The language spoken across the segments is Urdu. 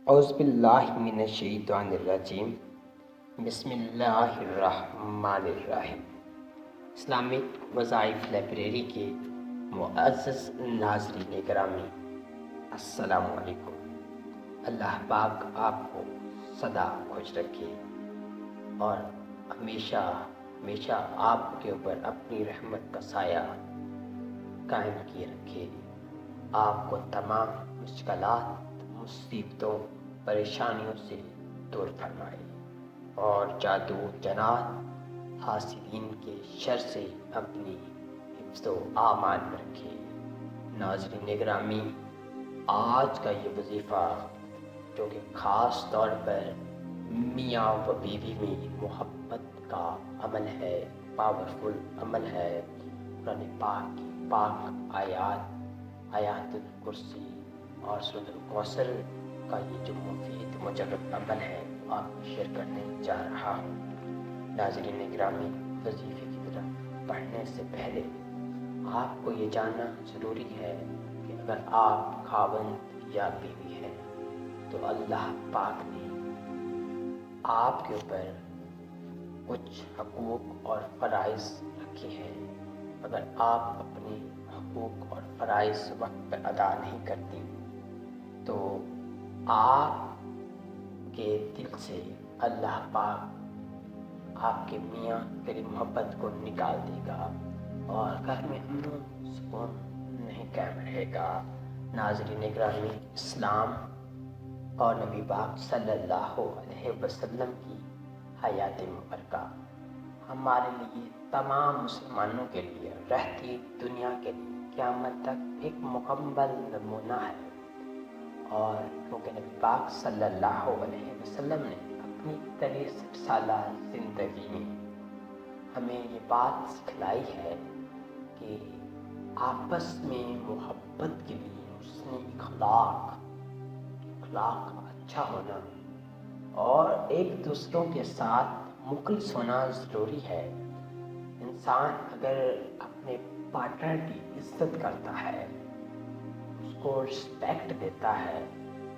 اعوذ باللہ من الشیطان الرجیم بسم اللہ الرحمن الرحیم۔ اسلامک وظائف لائبریری کے معزز ناظرین گرامی، السلام علیکم۔ اللہ پاک آپ کو سدا خوش رکھے اور ہمیشہ ہمیشہ آپ کے اوپر اپنی رحمت کا سایہ قائم کیے رکھے، آپ کو تمام مشکلات، مصیبتوں، پریشانیوں سے دور فرمائے اور جادو جنات حاسدین کے شر سے اپنی حفظ و امان میں رکھے۔ ناظرین گرامی، آج کا یہ وظیفہ جو کہ خاص طور پر میاں و بیوی میں محبت کا عمل ہے، پاورفل عمل ہے، قرآن پاک کی پاک آیات الکرسی اور سورۃ الکوثر کا یہ جو مفید مجرب عمل ہے آپ کو شیئر کرنے جا رہا ہوں۔ ناظرین گرامی، وظیفے کی طرف پڑھنے سے پہلے آپ کو یہ جاننا ضروری ہے کہ اگر آپ خاوند یا بیوی ہیں تو اللہ پاک نے آپ کے اوپر کچھ حقوق اور فرائض رکھے ہیں۔ اگر آپ اپنے حقوق اور فرائض وقت پر ادا نہیں کرتی تو آپ کے دل سے اللہ پاک آپ کے میاں تیری محبت کو نکال دے گا اور گھر میں امن و سکون نہیں قائم رہے گا۔ ناظرین گرامی، اسلام اور نبی پاک صلی اللہ علیہ وسلم کی حیات مبارکہ ہمارے لیے، تمام مسلمانوں کے لیے، رہتی دنیا کے لیے قیامت تک ایک مکمل نمونہ ہے۔ اور کیونکہ نبی پاک صلی اللہ علیہ وسلم نے اپنی 63 سالہ زندگی میں ہمیں یہ بات سکھلائی ہے کہ آپس میں محبت کے لیے حسن اخلاق اچھا ہونا اور ایک دوسروں کے ساتھ مخلص ہونا ضروری ہے۔ انسان اگر اپنے پارٹنر کی عزت کرتا ہے، اس کو رسپیکٹ دیتا ہے،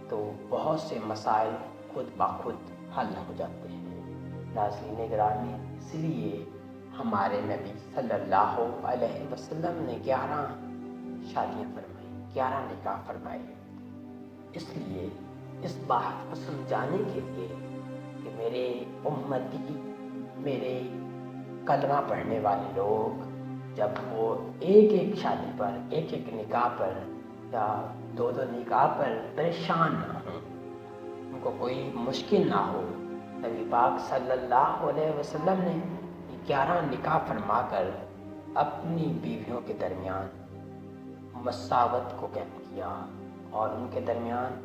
تو بہت سے مسائل خود بخود حل ہو جاتے ہیں۔ ناظرین گرامی، اس لیے ہمارے نبی صلی اللہ علیہ وسلم نے 11 شادیاں فرمائی، 11 نکاح فرمائے، اس لیے اس بات کو سمجھانے کے لیے کہ میرے امتی، میرے کلمہ پڑھنے والے لوگ جب وہ ایک ایک شادی پر، ایک ایک نکاح پر یا دو نکاح پر پریشان نہ ہوں، ان کو کوئی مشکل نہ ہو، نبی پاک صلی اللہ علیہ وسلم نے 11 نکاح فرما کر اپنی بیویوں کے درمیان مساوت کو قائم کیا اور ان کے درمیان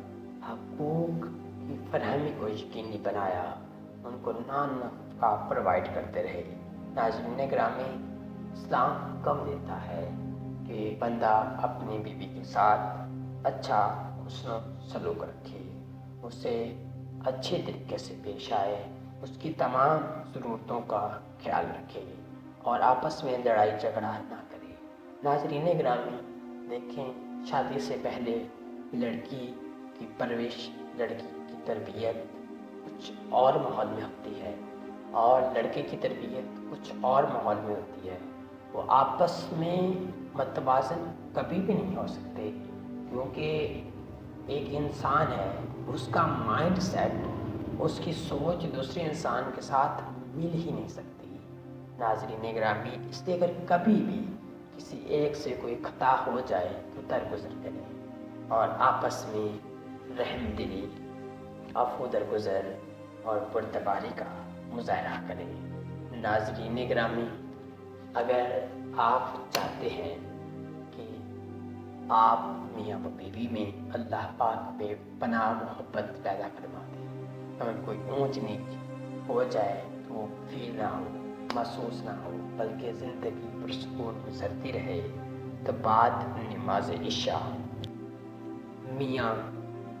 حقوق کی فراہمی کو یقینی بنایا، ان کو نفقہ پرووائڈ کرتے رہے۔ ناظرین گرامی، اسلام حکم دیتا ہے کہ بندہ اپنی بیوی کے ساتھ اچھا حسن و سلوک رکھے، اسے اچھے طریقے سے پیش آئے، اس کی تمام ضرورتوں کا خیال رکھے اور آپس میں لڑائی جھگڑا نہ کرے۔ ناظرین گرامی، دیکھیں، شادی سے پہلے لڑکی کی پرورش، لڑکی کی تربیت کچھ اور ماحول میں ہوتی ہے اور لڑکے کی تربیت کچھ اور ماحول میں ہوتی ہے۔ وہ آپس میں متوازن کبھی بھی نہیں ہو سکتے، کیونکہ ایک انسان ہے، اس کا مائنڈ سیٹ، اس کی سوچ دوسرے انسان کے ساتھ مل ہی نہیں سکتی۔ ناظرین گرامی، اس لیے اگر کبھی بھی کسی ایک سے کوئی خطا ہو جائے تو درگزر کریں اور آپس میں رحم دلی، عفو درگزر اور پرتباری کا مظاہرہ کریں۔ ناظرین گرامی، اگر آپ چاہتے ہیں کہ آپ میاں و بیوی میں اللہ پاک بے پناہ محبت پیدا فرما دیں، اگر کوئی اونچ نیچ ہو جائے تو وہ فیل نہ ہو، محسوس نہ ہو، بلکہ زندگی پرسکون گزرتی رہے، تو بعد نماز عشاء میاں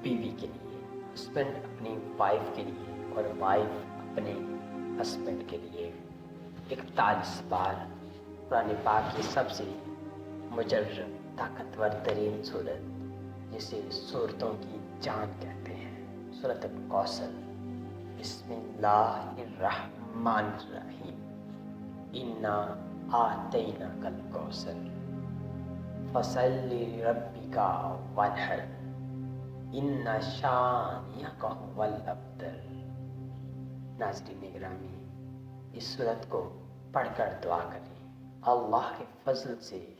بیوی کے لیے، ہسبینڈ اپنی وائف کے لیے اور وائف اپنے ہسبینڈ کے لیے 41 بار قرآن پاک کی سب سے مجرب طاقتور ترین صورت، جسے صورتوں کی جان کہتے ہیں، سورۃ الکوثر۔ بسم اللہ الرحمن الرحیم، انا آتیناک الکوثر فصلی لربک وانحر ان شانئک هو الابتر۔ ناظرین گرامی، اس سورت کو پڑھ کر دعا کریں۔ اللہ کے فضل سے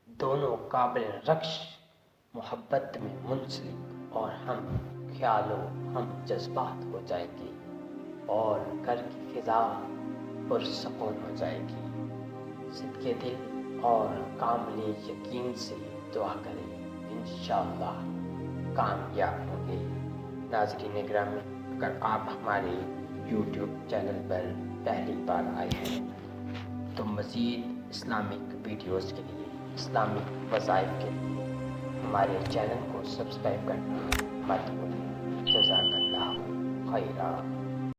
دونوں قابل رقص محبت میں منسلک اور ہم خیالوں ہم جذبات ہو جائیں گے اور گھر کی فضا پرسکون ہو جائے گی۔ صدقے دل اور کامل یقین سے دعا کریں، انشاءاللہ کامیاب ہوں گے۔ ناظرین گرامی، اگر آپ ہمارے یوٹیوب چینل پر پہلی بار آئے ہیں تو مزید اسلامک ویڈیوز کے لیے، اسلامک وظائف کے لیے ہمارے چینل کو سبسکرائب کرنا مت بھولیں۔ جزاک اللہ خیرہ۔